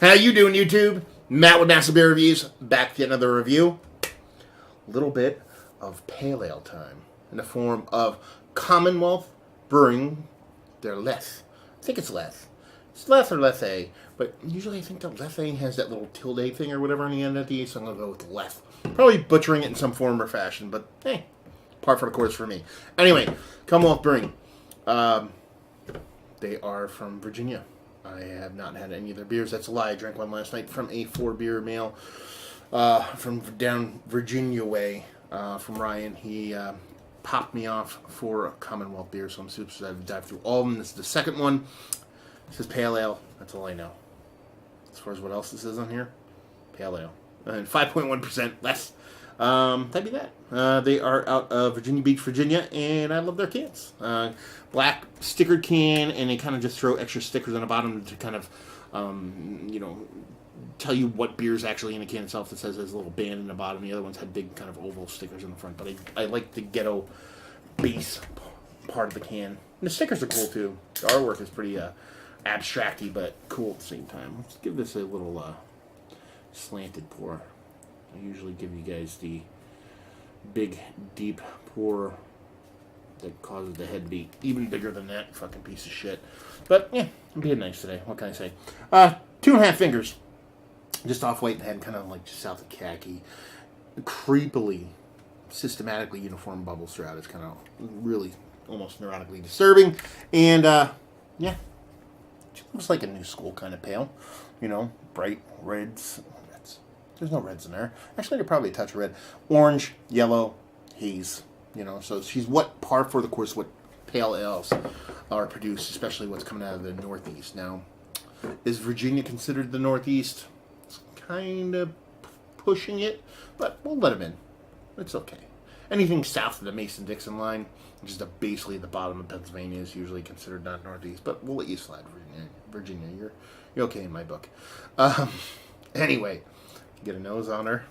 How you doing, YouTube? Matt with NASA Beer Reviews, back to another review. A little bit of pale ale time in the form of Commonwealth Brewing their Lethe. I think it's Lethe. It's Lethe or Lethe, but usually I think the Lethe has that little tilde thing or whatever on the end of the E, so I'm going to go with Lethe. Probably butchering it in some form or fashion, but hey, par for the course for me. Anyway, Commonwealth Brewing. They are from Virginia. I have not had any of their beers. That's a lie. I drank one last night from a 4-beer mail from down Virginia way from Ryan. He popped me off for a Commonwealth beer, so I'm super excited to dive through all of them. This is the second one. This is pale ale. That's all I know. As far as what else this is on here, pale ale. And 5.1% less. That'd be that. They are out of Virginia Beach, Virginia, and I love their cans. Black stickered can, and they kind of just throw extra stickers on the bottom to kind of, tell you what beer is actually in the can itself. It says there's a little band in the bottom. The other ones had big kind of oval stickers in the front, but I like the ghetto base part of the can. And the stickers are cool, too. The artwork is pretty abstracty, but cool at the same time. Let's give this a little slanted pour. I usually give you guys the big, deep pour that causes the head to be even bigger than that fucking piece of shit. But, yeah, I'm being nice today. What can I say? 2.5 fingers. Just off-white and head, kind of like just south of khaki. Creepily, systematically uniform bubbles throughout. It's kind of really almost neurotically disturbing. And, yeah, it looks like a new school kind of pale. You know, bright reds. There's no reds in there. Actually, they're probably a touch of red. Orange, yellow, haze. You know, so she's what par for the course what pale ales are produced, especially what's coming out of the Northeast. Now, is Virginia considered the Northeast? It's kind of pushing it, but we'll let them in. It's okay. Anything south of the Mason-Dixon line, which is basically the bottom of Pennsylvania, is usually considered not Northeast, but we'll let you slide, Virginia. You're okay in my book. Anyway. Get a nose on her.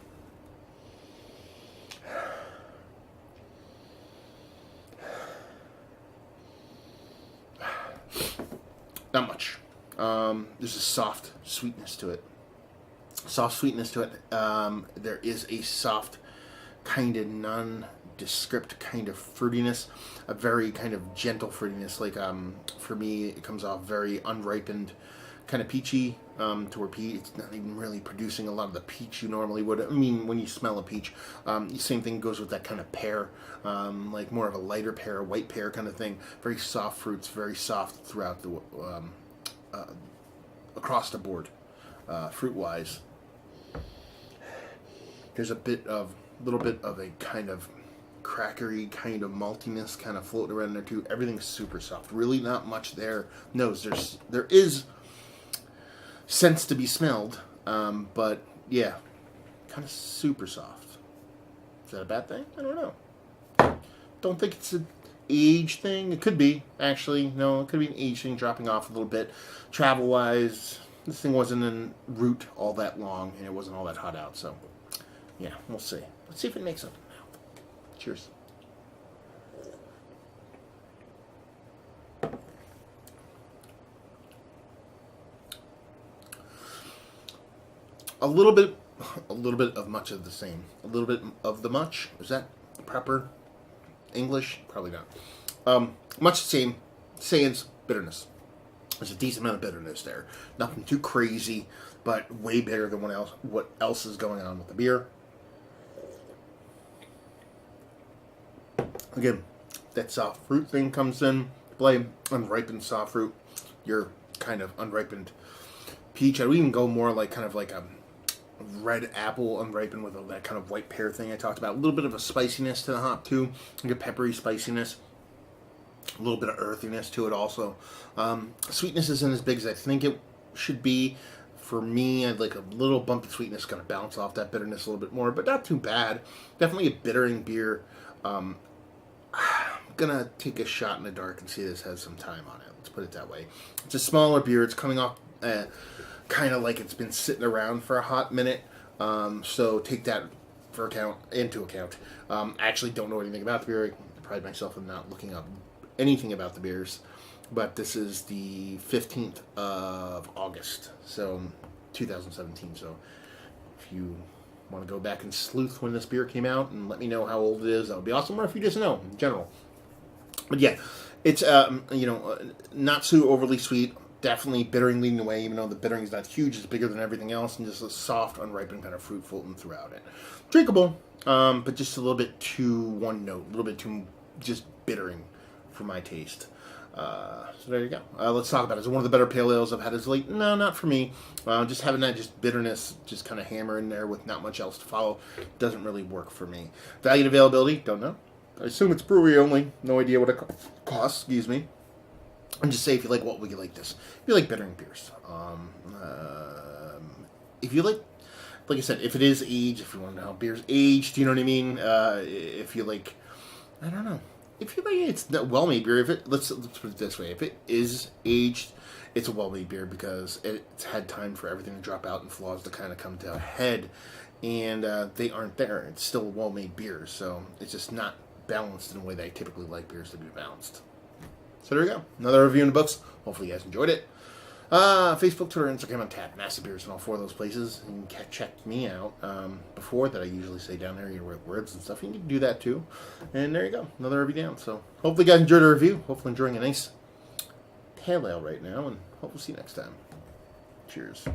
Not much. There's a soft sweetness to it. There is a soft, kind of nondescript kind of fruitiness. A very kind of gentle fruitiness. Like, for me, it comes off very unripened, kind of peachy, to where it's not even really producing a lot of the peach you normally would. I mean, when you smell a peach, the same thing goes with that kind of pear, like more of a lighter pear, a white pear kind of thing. Very soft fruits, very soft throughout the across the board, fruit-wise. There's a little bit of a kind of crackery kind of maltiness kind of floating around there too. Everything's super soft. Really not much there. There is scents to be smelled, but yeah, kind of super soft. Is that a bad thing? I don't know. Don't think it's an age thing. It could be, actually. No, it could be an age thing, dropping off a little bit. Travel-wise, this thing wasn't en route all that long, and it wasn't all that hot out, so yeah, we'll see. Let's see if it makes something now. Cheers. A little bit of much of the same. A little bit of the much. Is that proper English? Probably not. Much the same. Sans bitterness. There's a decent amount of bitterness there. Nothing too crazy, but way better than what else is going on with the beer. Again, that soft fruit thing comes in play. Unripened soft fruit. Your kind of unripened peach. I would even go more like kind of like a red apple unripened with that kind of white pear thing I talked about. A little bit of a spiciness to the hop too, like a peppery spiciness. A little bit of earthiness to it also. Sweetness isn't as big as I think it should be. For me, I'd like a little bumpy sweetness, kind of bounce off that bitterness a little bit more, but not too bad. Definitely a bittering beer. I'm gonna take a shot in the dark and see this has some time on it. Let's put it that way. It's a smaller beer. It's coming off kind of like it's been sitting around for a hot minute. So take that into account. I actually don't know anything about the beer. I pride myself in not looking up anything about the beers. But this is the 15th of August. So 2017. So if you want to go back and sleuth when this beer came out and let me know how old it is, that would be awesome. Or if you just know in general. But yeah, it's not so overly sweet. Definitely bittering leading the way, even though the bittering is not huge. It's bigger than everything else, and just a soft, unripened kind of fruit floating throughout it. Drinkable, but just a little bit too one note, a little bit too just bittering for my taste. So there you go. Let's talk about it. Is it one of the better pale ales I've had as late? No, not for me. Just having that just bitterness, just kind of hammer in there with not much else to follow, doesn't really work for me. Value and availability? Don't know. I assume it's brewery only. No idea what it costs. Excuse me. And just say if you like what would you like this. If you like bittering beers. If you like I said, if it is aged, if you want to know how beer's aged, you know what I mean? If you like, I don't know. If you like it's not well-made beer, let's put it this way. If it is aged, it's a well-made beer because it's had time for everything to drop out and flaws to kind of come to a head. And they aren't there. It's still a well-made beer. So it's just not balanced in a way that I typically like beers to be balanced. So there we go. Another review in the books. Hopefully you guys enjoyed it. Facebook, Twitter, Instagram, on tap. Massive Beers in all 4 of those places. You can check me out before that I usually say down there, words and stuff. You can do that too. And there you go. Another review down. So hopefully you guys enjoyed the review. Hopefully enjoying a nice pale ale right now. And hope we'll see you next time. Cheers.